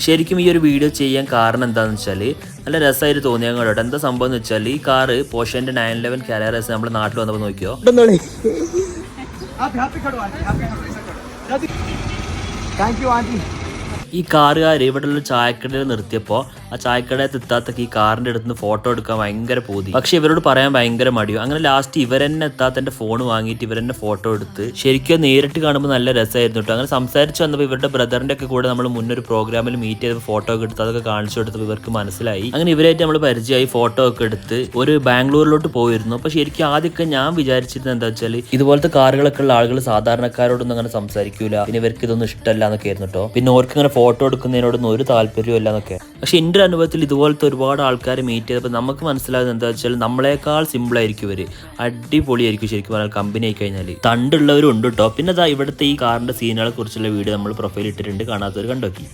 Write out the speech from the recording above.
ശരിക്കും ഈ ഒരു വീഡിയോ ചെയ്യാൻ കാരണം എന്താണെന്ന് വെച്ചാൽ നല്ല രസമായിട്ട് തോന്നിയാൽ കേട്ടോ. എന്താ സംഭവം എന്ന് വെച്ചാൽ ഈ കാറ് പോഷൻ്റെ 911 കാരേഴ്സ് നമ്മുടെ നാട്ടിൽ വന്നപ്പോൾ നോക്കിയോ. ഈ കാറുകാർ ഇവിടെയുള്ള ചായക്കടയിൽ നിർത്തിയപ്പോൾ ആ ചായക്കടയിൽ എത്താത്തൊക്കെ ഈ കാറിൻ്റെ അടുത്ത് നിന്ന് ഫോട്ടോ എടുക്കാൻ ഭയങ്കര പൂതി. പക്ഷെ ഇവരോട് പറയാൻ ഭയങ്കര മടിയോ. അങ്ങനെ ലാസ്റ്റ് ഇവരെന്നെ എത്താത്തൻ്റെ ഫോൺ വാങ്ങിയിട്ട് ഇവരെന്നെ ഫോട്ടോ എടുത്ത് ശരിക്കും നേരിട്ട് കാണുമ്പോൾ നല്ല രസമായിരുന്നു കേട്ടോ. അങ്ങനെ സംസാരിച്ച് വന്നപ്പോൾ ഇവരുടെ ബ്രദറിൻ്റെ ഒക്കെ കൂടെ നമ്മൾ മുന്നൊരു പ്രോഗ്രാമിൽ മീറ്റ് ചെയ്ത് ഫോട്ടോ ഒക്കെ എടുത്ത് അതൊക്കെ കാണിച്ചു കൊടുത്തപ്പോൾ ഇവർക്ക് മനസ്സിലായി. അങ്ങനെ ഇവരായിട്ട് നമ്മൾ പരിചയമായി ഫോട്ടോ ഒക്കെ എടുത്ത് ഒരു ബാംഗ്ലൂരിലോട്ട് പോയിരുന്നു. അപ്പോൾ ശരിക്കും ആദ്യമൊക്കെ ഞാൻ വിചാരിച്ചിരുന്നത് എന്താ വെച്ചാൽ ഇതുപോലത്തെ കാറുകളൊക്കെ ഉള്ള ആളുകൾ സാധാരണക്കാരോടൊന്നും അങ്ങനെ സംസാരിക്കൂല, പിന്നെ ഇവർക്ക് ഇതൊന്നും ഇഷ്ടമല്ല എന്നൊക്കെ ആയിരുന്നു കേട്ടോ. പിന്നെ ഓർക്ക് അങ്ങനെ ഫോട്ടോ എടുക്കുന്നതിനോടൊന്നും ഒരു താല്പര്യമില്ല എന്നൊക്കെ. പക്ഷെ എൻ്റെ അനുഭവത്തിൽ ഇതുപോലത്തെ ഒരുപാട് ആൾക്കാരെ മീറ്റ് ചെയ്തപ്പോൾ നമുക്ക് മനസ്സിലാകുന്നത് എന്താ വെച്ചാൽ നമ്മളെക്കാൾ സിമ്പിൾ ആയിരിക്കും ഇവർ. അടിപൊളിയായിരിക്കും ശരിക്കും പറഞ്ഞാൽ കമ്പനി ആയി കഴിഞ്ഞാൽ. തണ്ടുള്ളവരും ഉണ്ട് കേട്ടോ. പിന്നെ ഇവിടുത്തെ ഈ കാറിൻ്റെ സീനുകളെ കുറിച്ചുള്ള വീഡിയോ നമ്മൾ പ്രൊഫൈൽ ഇട്ടിട്ടുണ്ട്, കാണാത്തവർ കണ്ടോക്കി.